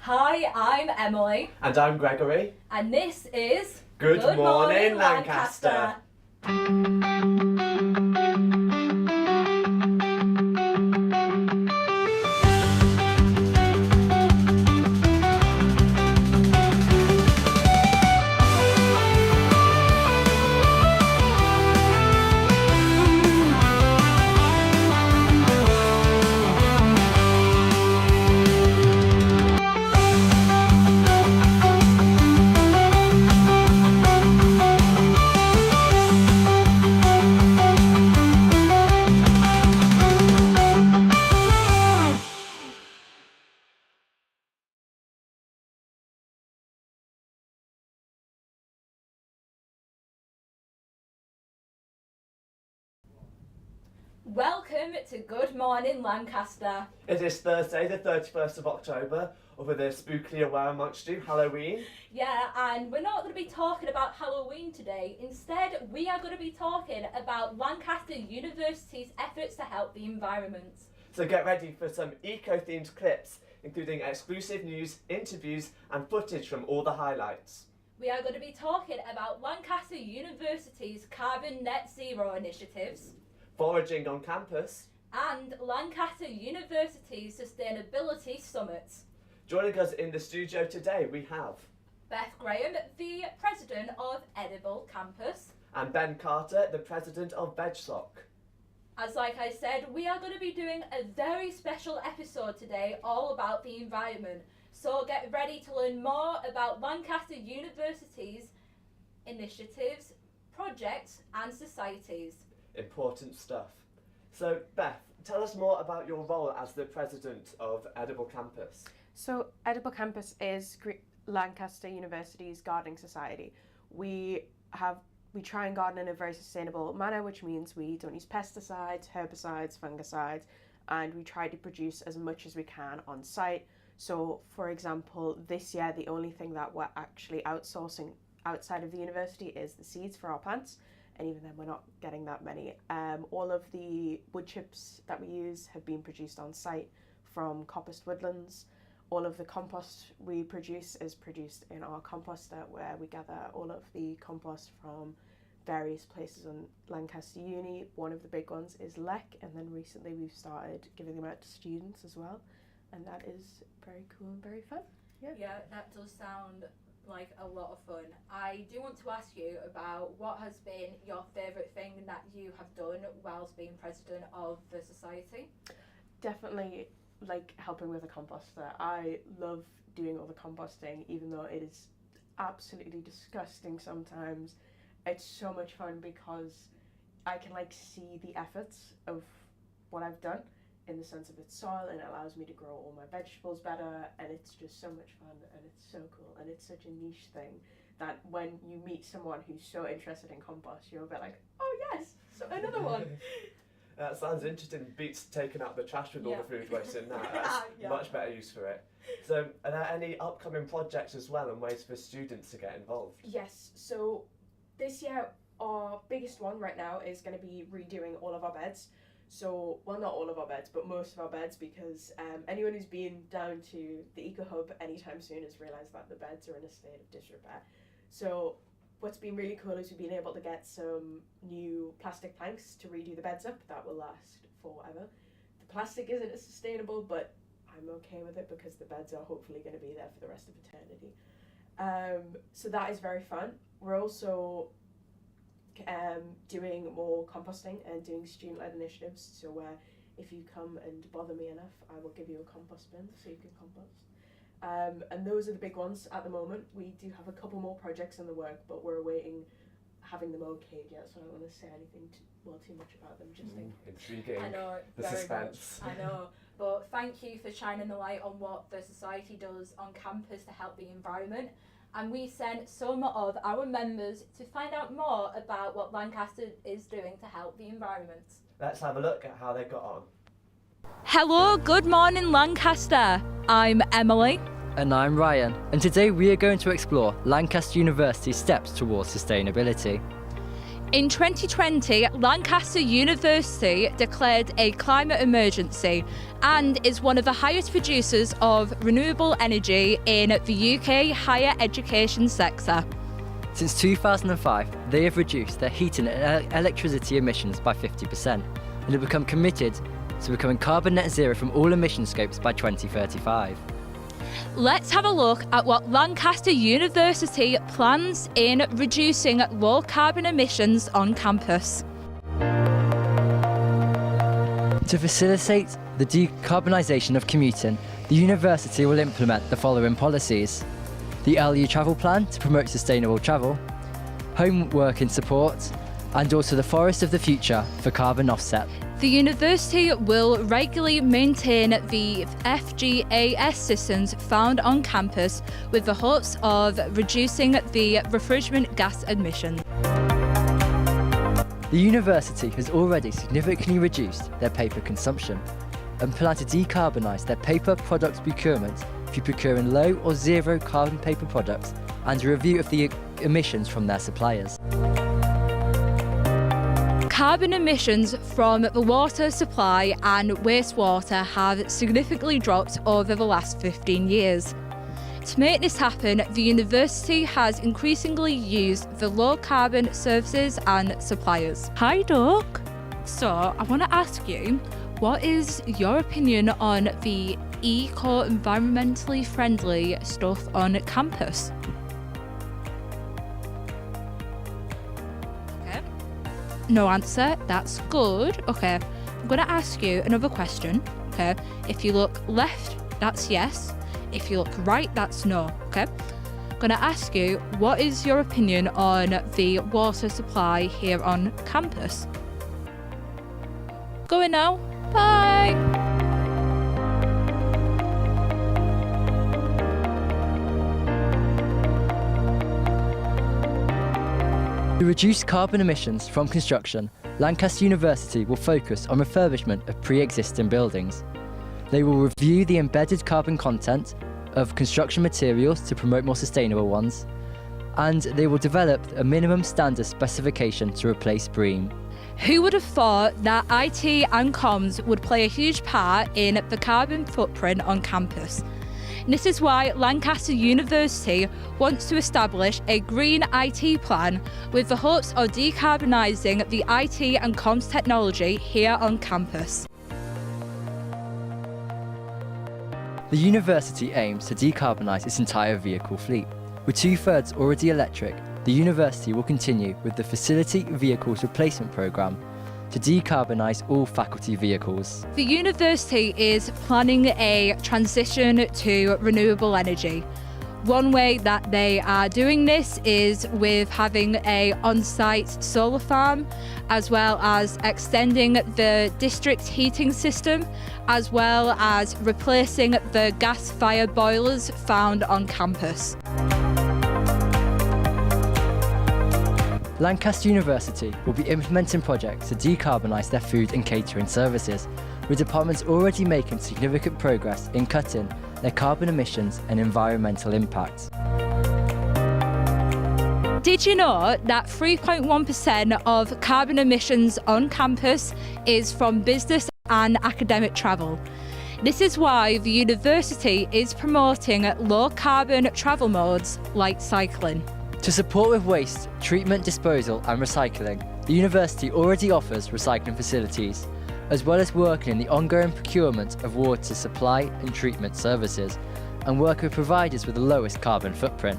Hi, I'm Emily. And I'm Gregory. And this is Good Morning Lancaster. Welcome to Good Morning Lancaster. It is Thursday, the 31st of October, over the spookily aware amongst you, Halloween. Yeah, and we're not going to be talking about Halloween today. Instead, we are going to be talking about Lancaster University's efforts to help the environment. So get ready for some eco-themed clips, including exclusive news, interviews, and footage from all the highlights. We are going to be talking about Lancaster University's carbon net zero initiatives, Foraging on campus. and Lancaster University's Sustainability Summit. Joining us in the studio today, we have Beth Graham, the President of Edible Campus. and Ben Carter, the President of VegSoc. As like I said, we are going to be doing a very special episode today all about the environment. So get ready to learn more about Lancaster University's initiatives, projects and societies. Important stuff. So Beth, tell us more about your role as the President of Edible Campus. So Edible Campus is Lancaster University's gardening society. We try and garden in a very sustainable manner, which means we don't use pesticides, herbicides, fungicides, and we try to produce as much as we can on site. So for example, this year the only thing that we're actually outsourcing outside of the university is the seeds for our plants, and even then we're not getting that many. All of the wood chips that we use have been produced on site from coppiced woodlands. All of the compost we produce is produced in our composter, where we gather all of the compost from various places on Lancaster Uni. One of the big ones is LEC, and then recently we've started giving them out to students as well, and that is very cool and very fun. Yeah, that does sound like a lot of fun. I do want to ask you about what has been your favourite thing that you have done whilst being president of the society? Definitely like helping with the composter. I love doing all the composting, even though it is absolutely disgusting sometimes. It's so much fun because I can like see the efforts of what I've done in the sense of its soil, and it allows me to grow all my vegetables better, and it's just so much fun and it's so cool, and it's such a niche thing that when you meet someone who's so interested in compost, you're a bit like, oh yes, so another one. That sounds interesting. Beats taking out the trash with all the food waste in that. That's much better use for it. So are there any upcoming projects as well and ways for students to get involved? Yes, so this year our biggest one right now is going to be redoing all of our beds. So, well, not all of our beds, but most of our beds, because anyone who's been down to the Eco Hub anytime soon has realised that the beds are in a state of disrepair. So what's been really cool is we've been able to get some new plastic planks to redo the beds up that will last forever. The plastic isn't as sustainable, but I'm okay with it because the beds are hopefully going to be there for the rest of eternity. So that is very fun. We're also doing more composting and doing student-led initiatives, so where if you come and bother me enough, I will give you a compost bin so you can compost. And those are the big ones at the moment. We do have a couple more projects in the work, but we're awaiting having them okayed yet, so I don't want to say anything too much about them, just in case. Intriguing. I know, The very suspense. much. I know, but thank you for shining the light on what the society does on campus to help the environment. And we sent some of our members to find out more about what Lancaster is doing to help the environment. Let's have a look at how they got on. Hello, Good Morning Lancaster. I'm Emily. And I'm Ryan, and today we are going to explore Lancaster University's steps towards sustainability. In 2020, Lancaster University declared a climate emergency and is one of the highest producers of renewable energy in the UK higher education sector. Since 2005, they have reduced their heating and electricity emissions by 50% and have become committed to becoming carbon net zero from all emission scopes by 2035. Let's have a look at what Lancaster University plans in reducing low carbon emissions on campus. To facilitate the decarbonisation of commuting, the university will implement the following policies: the LU travel plan to promote sustainable travel, home working support, and also the Forest of the Future for carbon offset. The university will regularly maintain the FGAS systems found on campus with the hopes of reducing the refrigerant gas emissions. The university has already significantly reduced their paper consumption and plan to decarbonise their paper products procurement through procuring low or zero carbon paper products and a review of the emissions from their suppliers. Carbon emissions from the water supply and wastewater have significantly dropped over the last 15 years. To make this happen, the university has increasingly used the low carbon services and suppliers. Hi Doc. So I want to ask you, what is your opinion on the eco-environmentally friendly stuff on campus? No answer, that's good. Okay, I'm going to ask you another question. Okay, if you look left, that's yes. If you look right, that's no. Okay, I'm going to ask you, what is your opinion on the water supply here on campus? Going now. Bye. To reduce carbon emissions from construction, Lancaster University will focus on refurbishment of pre-existing buildings. They will review the embedded carbon content of construction materials to promote more sustainable ones, and they will develop a minimum standard specification to replace BREEAM. Who would have thought that IT and comms would play a huge part in the carbon footprint on campus? This is why Lancaster University wants to establish a green IT plan with the hopes of decarbonising the IT and comms technology here on campus. The university aims to decarbonise its entire vehicle fleet. With 2/3 already electric, the university will continue with the Facility Vehicles Replacement Programme to decarbonise all faculty vehicles. The university is planning a transition to renewable energy. One way that they are doing this is with having a on-site solar farm, as well as extending the district heating system, as well as replacing the gas-fired boilers found on campus. Lancaster University will be implementing projects to decarbonise their food and catering services, with departments already making significant progress in cutting their carbon emissions and environmental impact. Did you know that 3.1% of carbon emissions on campus is from business and academic travel? This is why the university is promoting low carbon travel modes like cycling. To support with waste, treatment, disposal and recycling, the university already offers recycling facilities, as well as working in the ongoing procurement of water supply and treatment services, and work with providers with the lowest carbon footprint.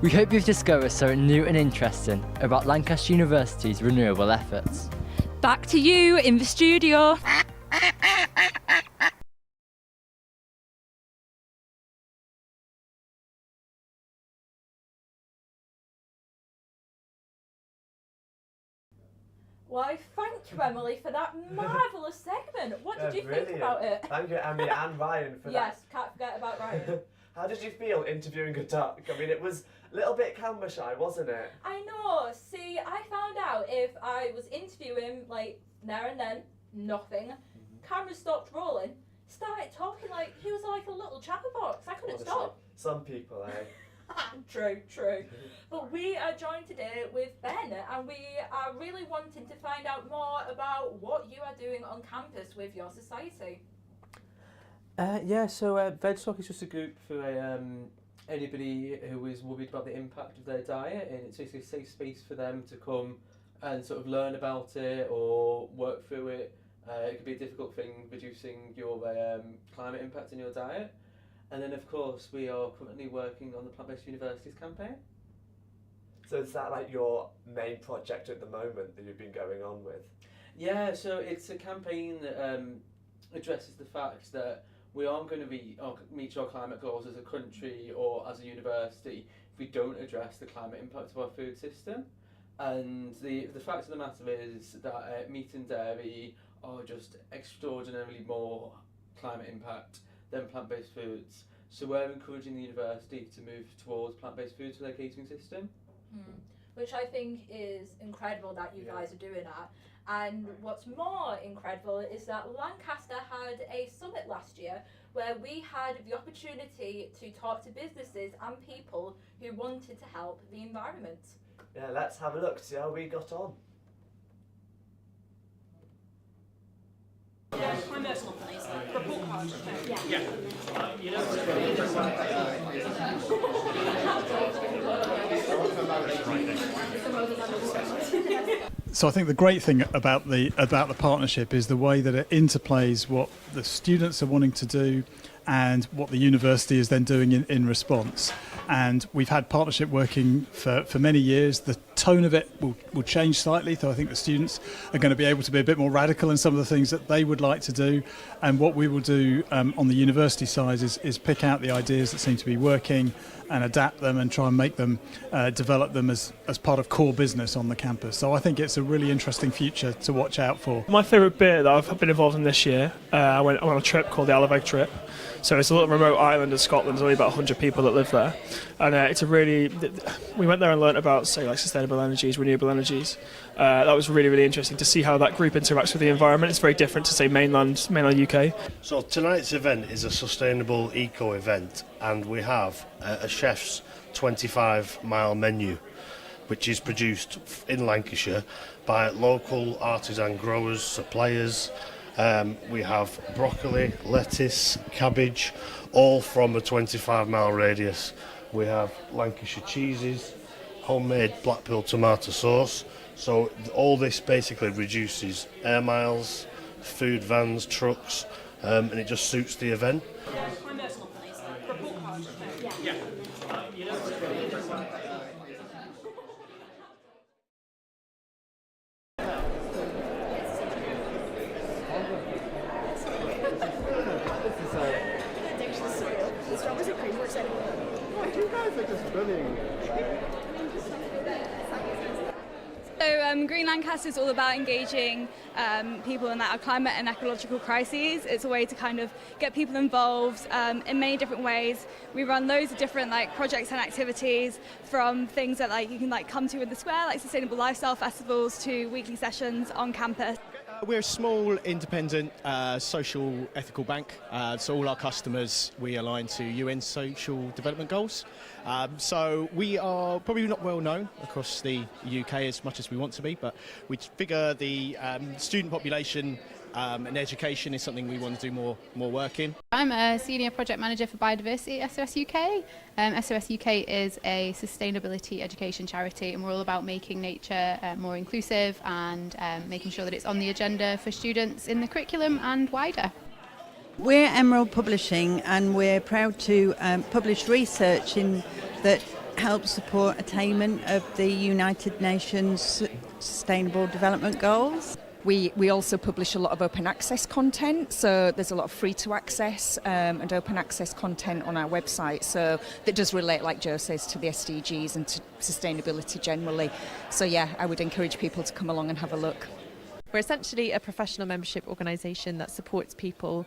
We hope you've discovered something new and interesting about Lancaster University's renewable efforts. Back to you in the studio. Why, thank you, Emily, for that marvellous segment. What did you think about it? Thank you, Emily and Ryan, for that. Yes, can't forget about Ryan. How did you feel interviewing a duck? I mean, it was a little bit camera shy, wasn't it? I know. See, I found out if I was interviewing, like, there and then, nothing. Camera stopped rolling, started talking like he was like a little chatterbox. I couldn't Honestly, stop. Some people, eh? True. But we are joined today with Ben, and we are really wanting to find out more about what you are doing on campus with your society. So VegSoc is just a group for anybody who is worried about the impact of their diet, and it's basically a safe space for them to come and sort of learn about it or work through it. It could be a difficult thing, reducing your climate impact in your diet. And then, of course, we are currently working on the Plant-Based Universities campaign. So is that like your main project at the moment that you've been going on with? Yeah, so it's a campaign that addresses the fact that we aren't going to meet our climate goals as a country or as a university if we don't address the climate impact of our food system. And the fact of the matter is that meat and dairy are just extraordinarily more climate impact than plant-based foods. So we're encouraging the university to move towards plant-based foods for their catering system. Which I think is incredible that you guys are doing that. And what's more incredible is that Lancaster had a summit last year where we had the opportunity to talk to businesses and people who wanted to help the environment. Yeah, let's have a look, see how we got on. So I think the great thing about the partnership is the way that it interplays what the students are wanting to do and what the university is then doing in response. And we've had partnership working for many years. The tone of it will change slightly, so I think the students are going to be able to be a bit more radical in some of the things that they would like to do. And what we will do on the university side is pick out the ideas that seem to be working and adapt them and try and make them, develop them as part of core business on the campus. So I think it's a really interesting future to watch out for. My favourite bit that I've been involved in this year, I went on a trip called the Alaveg trip. So it's a little remote island in Scotland. There's only about 100 people that live there, and we went there and learnt about, say, like sustainable energies, renewable energies. That was really, really interesting to see how that group interacts with the environment. It's very different to, say, mainland UK. So tonight's event is a sustainable eco event, and we have a chef's 25-mile menu, which is produced in Lancashire by local artisan growers, suppliers. We have broccoli, lettuce, cabbage, all from a 25-mile radius. We have Lancashire cheeses, homemade Blackpool tomato sauce. So all this basically reduces air miles, food vans, trucks, and it just suits the event. So Green Lancaster is all about engaging people in that climate and ecological crises. It's a way to kind of get people involved in many different ways. We run loads of different projects and activities, from things that you can come to in the square, like sustainable lifestyle festivals, to weekly sessions on campus. We're a small, independent, social, ethical bank. So all our customers, we align to UN Social Development Goals. So we are probably not well known across the UK as much as we want to be, but we figure the student population and education is something we want to do more work in. I'm a senior project manager for biodiversity at SOS UK. SOS UK is a sustainability education charity, and we're all about making nature more inclusive and making sure that it's on the agenda for students in the curriculum and wider. We're Emerald Publishing, and we're proud to publish research that helps support attainment of the United Nations Sustainable Development Goals. We also publish a lot of open access content, so there's a lot of free to access and open access content on our website, so that does relate, like Joe says, to the SDGs and to sustainability generally. So yeah, I would encourage people to come along and have a look. We're essentially a professional membership organisation that supports people,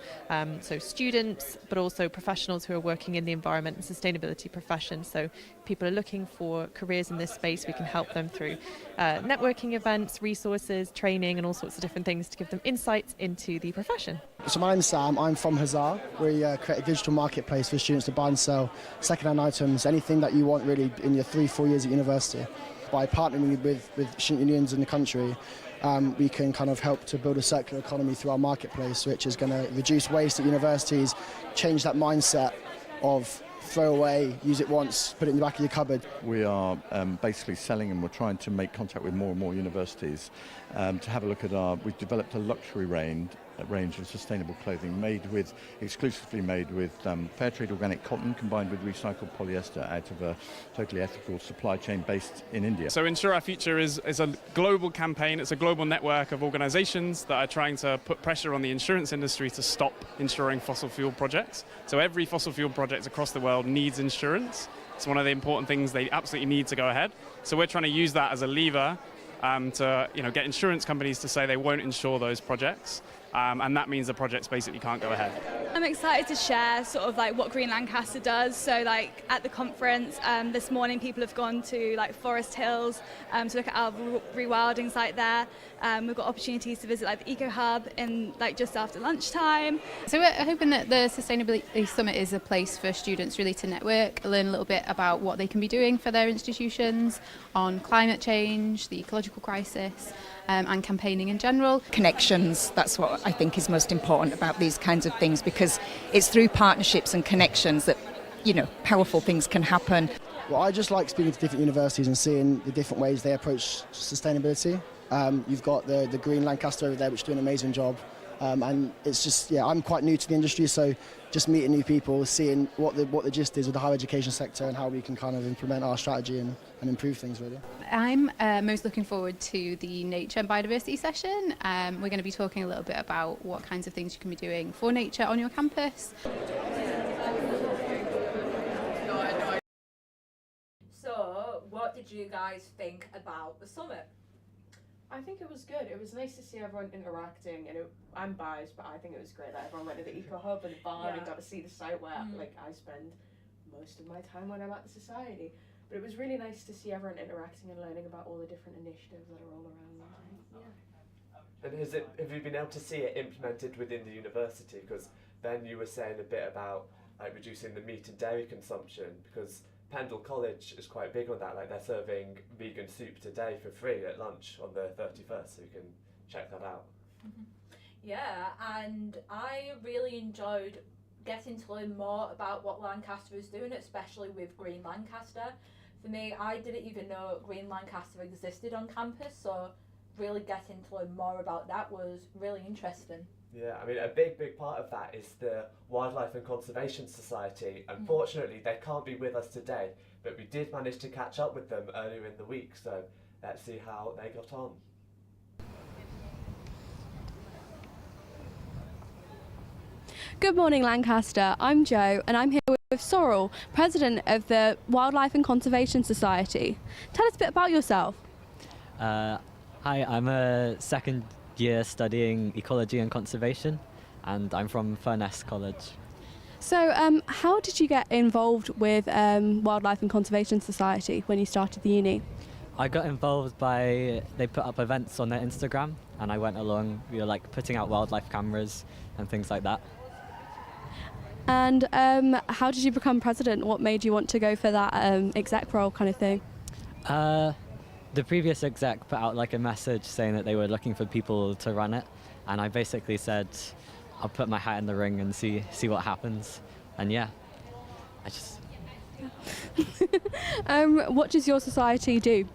so students, but also professionals who are working in the environment and sustainability profession. So people are looking for careers in this space. We can help them through networking events, resources, training, and all sorts of different things to give them insights into the profession. So my name's Sam, I'm from Hazar. We create a digital marketplace for students to buy and sell second-hand items, anything that you want really in your 3-4 years at university. By partnering with student unions in the country, we can kind of help to build a circular economy through our marketplace, which is going to reduce waste at universities, change that mindset of throw away, use it once, put it in the back of your cupboard. We are basically selling, and we're trying to make contact with more and more universities to have a look at we've developed a luxury range of sustainable clothing exclusively made with fair trade organic cotton combined with recycled polyester out of a totally ethical supply chain based in India. So Insure Our Future is a global campaign. It's a global network of organisations that are trying to put pressure on the insurance industry to stop insuring fossil fuel projects. So every fossil fuel project across the world needs insurance. It's one of the important things they absolutely need to go ahead. So we're trying to use that as a lever to get insurance companies to say they won't insure those projects. And that means the projects basically can't go ahead. I'm excited to share sort of like what Green Lancaster does. So like at the conference this morning, people have gone to like Forest Hills to look at our rewilding site there. We've got opportunities to visit like the Eco Hub in like just after lunchtime. So we're hoping that the Sustainability Summit is a place for students really to network, learn a little bit about what they can be doing for their institutions on climate change, the ecological crisis, and campaigning in general. Connections, that's what I think is most important about these kinds of things, because it's through partnerships and connections that, powerful things can happen. Well, I just like speaking to different universities and seeing the different ways they approach sustainability. You've got the Green Lancaster over there, which do an amazing job. And it's just, I'm quite new to the industry, so just meeting new people, seeing what the gist is with the higher education sector and how we can kind of implement our strategy and improve things, really. I'm most looking forward to the nature and biodiversity session. We're going to be talking a little bit about what kinds of things you can be doing for nature on your campus. So, what did you guys think about the summit? I think it was good. It was nice to see everyone interacting, and I'm biased, but I think it was great that everyone went to the Eco Hub and the barn and got to see the site where I spend most of my time when I'm at the society. But it was really nice to see everyone interacting and learning about all the different initiatives that are all around. And have you been able to see it implemented within the university? Because Ben, you were saying a bit about reducing the meat and dairy consumption, because Pendle College is quite big on that. Like, they're serving vegan soup today for free at lunch on the 31st, so you can check that out. Yeah, and I really enjoyed getting to learn more about what Lancaster is doing, especially with Green Lancaster. For me, I didn't even know Green Lancaster existed on campus, so really getting to learn more about that was really interesting. Yeah, I mean, a big part of that is the Wildlife and Conservation Society. Unfortunately, they can't be with us today, but we did manage to catch up with them earlier in the week, so let's see how they got on. Good morning, Lancaster. I'm Jo, and I'm here with Sorrel, President of the Wildlife and Conservation Society. Tell us a bit about yourself. Hi, I'm a second year studying ecology and conservation, and I'm from Furness College. So, how did you get involved with Wildlife and Conservation Society when you started the uni? I got involved they put up events on their Instagram, and I went along. We were like putting out wildlife cameras and things like that. And how did you become president? What made you want to go for that exec role kind of thing? The previous exec put out like a message saying that they were looking for people to run it, and I basically said I'll put my hat in the ring and see what happens. And yeah, I just what does your society do?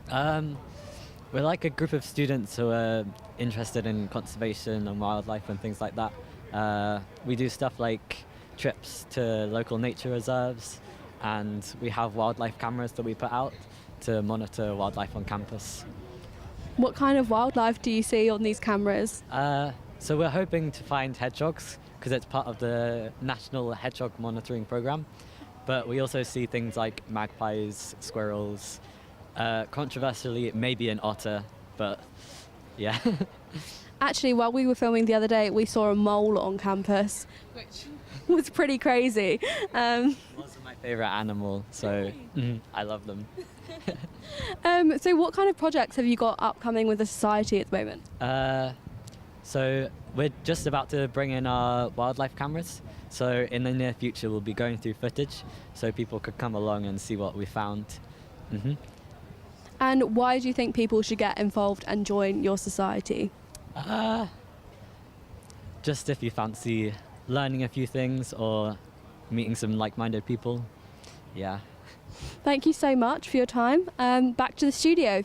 We're like a group of students who are interested in conservation and wildlife and things like that. We do stuff like trips to local nature reserves, and we have wildlife cameras that we put out to monitor wildlife on campus. What kind of wildlife do you see on these cameras? So we're hoping to find hedgehogs, because it's part of the National Hedgehog Monitoring Programme. But we also see things like magpies, squirrels, controversially maybe an otter, but yeah. Actually, while we were filming the other day, we saw a mole on campus, which was pretty crazy. Moles are my favourite animal, so I love them. So what kind of projects have you got upcoming with the society at the moment? So we're just about to bring in our wildlife cameras. So in the near future, we'll be going through footage so people could come along and see what we found. And why do you think people should get involved and join your society? Just if you fancy learning a few things or meeting some like-minded people. Yeah. Thank you so much for your time. Back to the studio.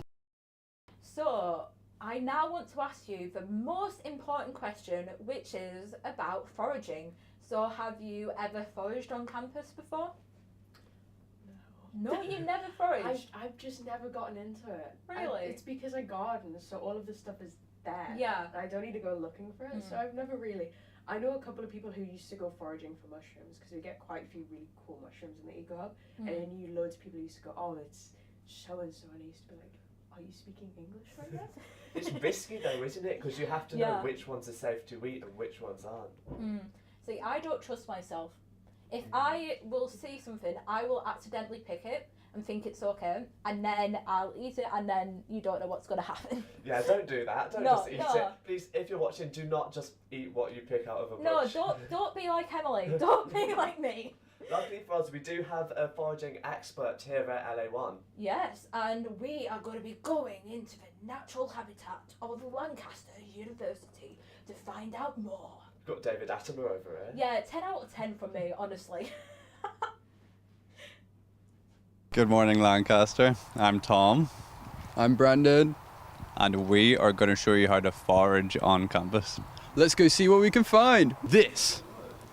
So, I now want to ask you the most important question, which is about foraging. So, have you ever foraged on campus before? No, you never foraged? I've just never gotten into it. Really? It's because I garden, so all of this stuff is there. Yeah. I don't need to go looking for it, so I've never really... I know a couple of people who used to go foraging for mushrooms, because we get quite a few really cool mushrooms in the eco-hub, and I knew loads of people who used to go, oh, it's so-and-so, and I used to be like, are you speaking English right now? It's risky though, isn't it? Because you have to know which ones are safe to eat and which ones aren't. See, I don't trust myself. If I will see something, I will accidentally pick it and think it's okay, and then I'll eat it, and then you don't know what's going to happen. Yeah, don't do that. Don't just eat it. Please, if you're watching, do not just eat what you pick out of a bush. No, don't be like Emily. Don't be like me. Luckily for us, we do have a foraging expert here at LA1. Yes, and we are going to be going into the natural habitat of Lancaster University to find out more. We've got David Attimer over here. Yeah, 10 out of 10 from me, honestly. Good morning, Lancaster. I'm Tom. I'm Brandon. And we are going to show you how to forage on campus. Let's go see what we can find. This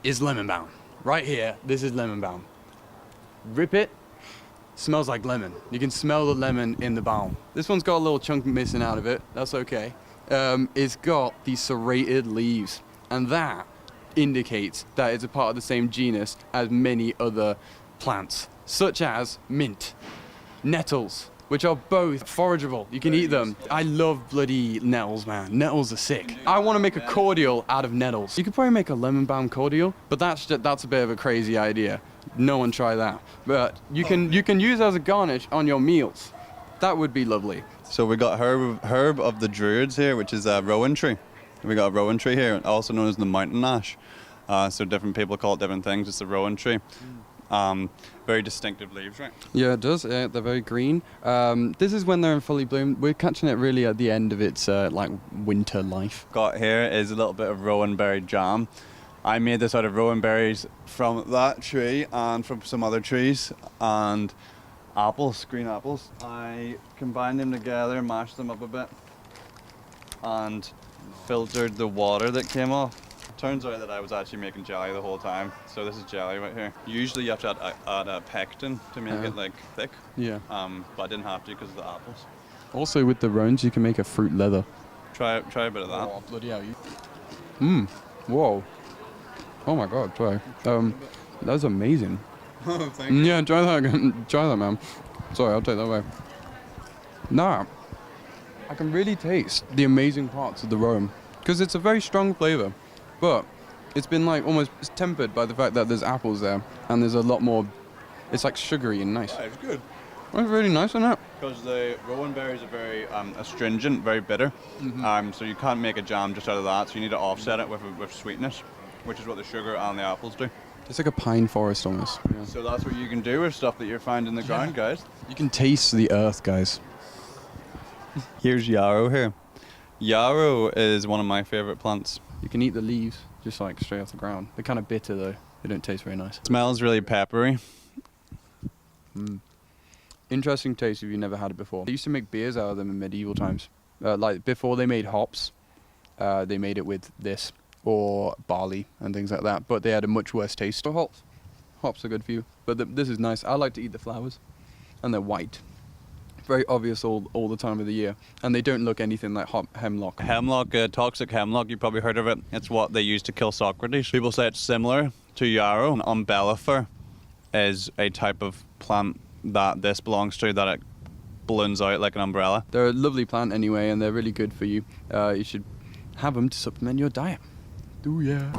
is lemon balm. Right here, this is lemon balm. Rip it. Smells like lemon. You can smell the lemon in the balm. This one's got a little chunk missing out of it. That's okay. It's got these serrated leaves, and that indicates that it's a part of the same genus as many other plants, such as mint, nettles, which are both forageable. You can eat them. I love bloody nettles, man. Nettles are sick. I want to make a cordial out of nettles. You could probably make a lemon balm cordial, but that's a bit of a crazy idea. No one try that. But you can use as a garnish on your meals. That would be lovely. So we got herb of the Druids here, which is a rowan tree. We got a rowan tree here, also known as the mountain ash. So different people call it different things. It's the rowan tree. Very distinctive leaves, right? Yeah, it does. They're very green. This is when they're in fully bloom. We're catching it really at the end of its like winter life. Got here is a little bit of rowan berry jam. I made this out of rowan berries from that tree and from some other trees and apples, green apples. I combined them together, mashed them up a bit, and filtered the water that came off. Turns out that I was actually making jelly the whole time, so this is jelly right here. Usually you have to add a pectin to make it like thick. Yeah. But I didn't have to because of the apples. Also with the roans, you can make a fruit leather. Try a bit of that. Oh, bloody hell. Whoa. Oh my god, try. That's amazing. Oh, thank you. Yeah, try that. Try that, man. Sorry, I'll take that away. Nah. I can really taste the amazing parts of the roan because it's a very strong flavour. But it's been like almost tempered by the fact that there's apples there and there's a lot more, it's like sugary and nice. Yeah, it's good. It's really nice, isn't it? Because the rowan berries are very astringent, very bitter. So you can't make a jam just out of that, so you need to offset it with sweetness, which is what the sugar and the apples do. It's like a pine forest almost. Yeah. So that's what you can do with stuff that you're finding in the ground, guys. You can taste the earth, guys. Here's yarrow here. Yarrow is one of my favourite plants. You can eat the leaves, just like straight off the ground. They're kind of bitter though. They don't taste very nice. It smells really peppery. Interesting taste if you've never had it before. They used to make beers out of them in medieval times. Like before they made hops, they made it with this or barley and things like that. But they had a much worse taste. So hops are good for you. But this is nice. I like to eat the flowers, and they're white. Very obvious all the time of the year, and they don't look anything like hemlock. Hemlock, toxic hemlock, you probably heard of it. It's what they used to kill Socrates. People say it's similar to yarrow. Umbellifer is a type of plant that this belongs to, that it balloons out like an umbrella. They're a lovely plant anyway, and they're really good for you. You should have them to supplement your diet. Do ya?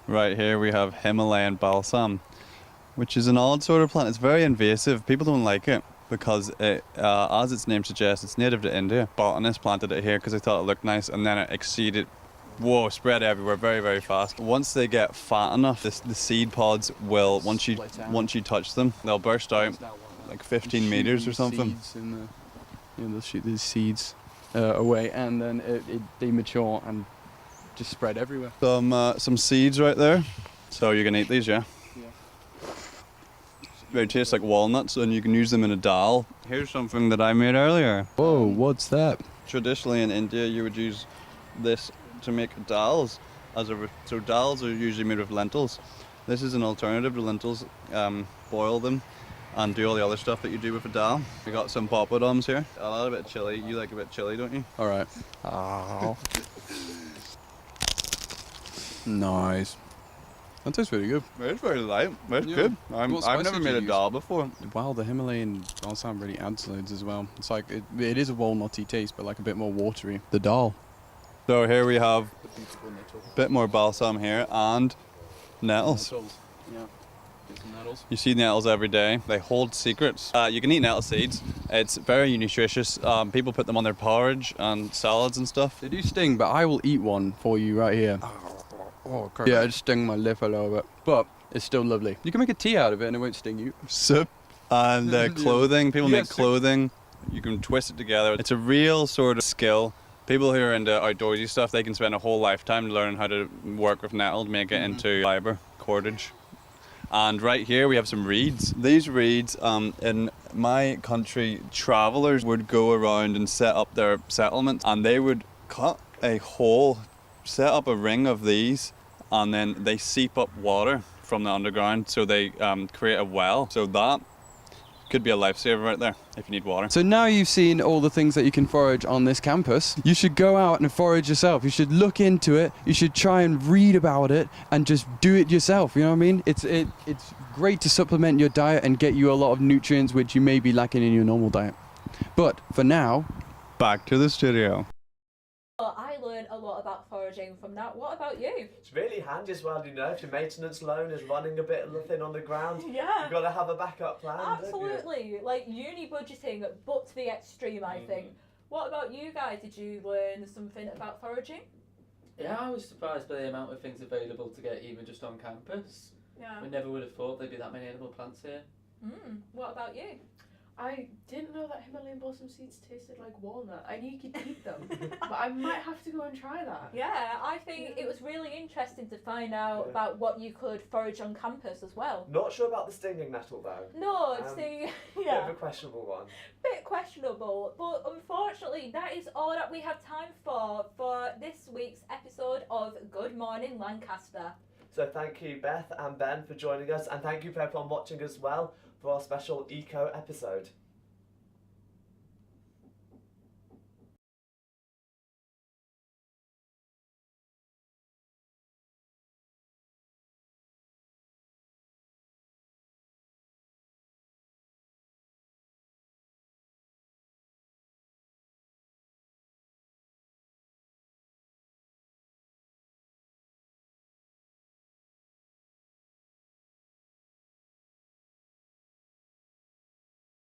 Right here we have Himalayan balsam, which is an odd sort of plant. It's very invasive. People don't like it because it, as its name suggests, it's native to India. Botanists planted it here because they thought it looked nice, and then it spread everywhere very, very fast. Once they get fat enough, the seed pods will, once you touch them, they'll burst out like 15 meters or something. They'll shoot these seeds away, and then they mature and just spread everywhere. Some seeds right there. So you can eat these, yeah? They taste like walnuts, and you can use them in a dal. Here's something that I made earlier. Whoa, what's that? Traditionally in India, you would use this to make dals. So dals are usually made with lentils. This is an alternative to lentils. Boil them and do all the other stuff that you do with a dal. We got some papadums here. A little bit chili. You like a bit chili, don't you? All right. Oh. Nice. That tastes really good. It's very light. It's good. I've never made a dal before. Wow, the Himalayan balsam really adds loads as well. It's like, it is a walnutty taste, but like a bit more watery. The dal. So here we have a bit more balsam here and nettles. Yeah. Nettles. You see nettles every day. They hold secrets. You can eat nettle seeds. It's very nutritious. People put them on their porridge and salads and stuff. They do sting, but I will eat one for you right here. Oh, yeah, it stung my lip a little bit, but it's still lovely. You can make a tea out of it and it won't sting you. Sip. And clothing. People make clothing. You can twist it together. It's a real sort of skill. People who are into outdoorsy stuff, they can spend a whole lifetime learning how to work with nettle to make it into fibre, cordage. And right here we have some reeds. These reeds, in my country, travellers would go around and set up their settlements, and they would cut a hole, set up a ring of these, and then they seep up water from the underground, so they create a well. So that could be a lifesaver right there if you need water. So now you've seen all the things that you can forage on this campus, you should go out and forage yourself. You should look into it, you should try and read about it and just do it yourself, you know what I mean? It's great to supplement your diet and get you a lot of nutrients which you may be lacking in your normal diet. But for now, back to the studio. I learned a lot about foraging from that. What about you? It's really handy as well, you know, if your maintenance loan is running a bit thin on the ground, Yeah. you've got to have a backup plan. Absolutely. Like uni budgeting, but to the extreme, I think. What about you guys? Did you learn something about foraging? Yeah, I was surprised by the amount of things available to get even just on campus. Yeah. We never would have thought there'd be that many edible plants here. What about you? I didn't know that Himalayan balsam seeds tasted like walnut. I knew you could eat them, but I might have to go and try that. Yeah, I think it was really interesting to find out about what you could forage on campus as well. Not sure about the stinging nettle though. No, it's Bit of a questionable one. Bit questionable, but unfortunately that is all that we have time for this week's episode of Good Morning Lancaster. So thank you Beth and Ben for joining us, and thank you for everyone watching as well for our special eco episode.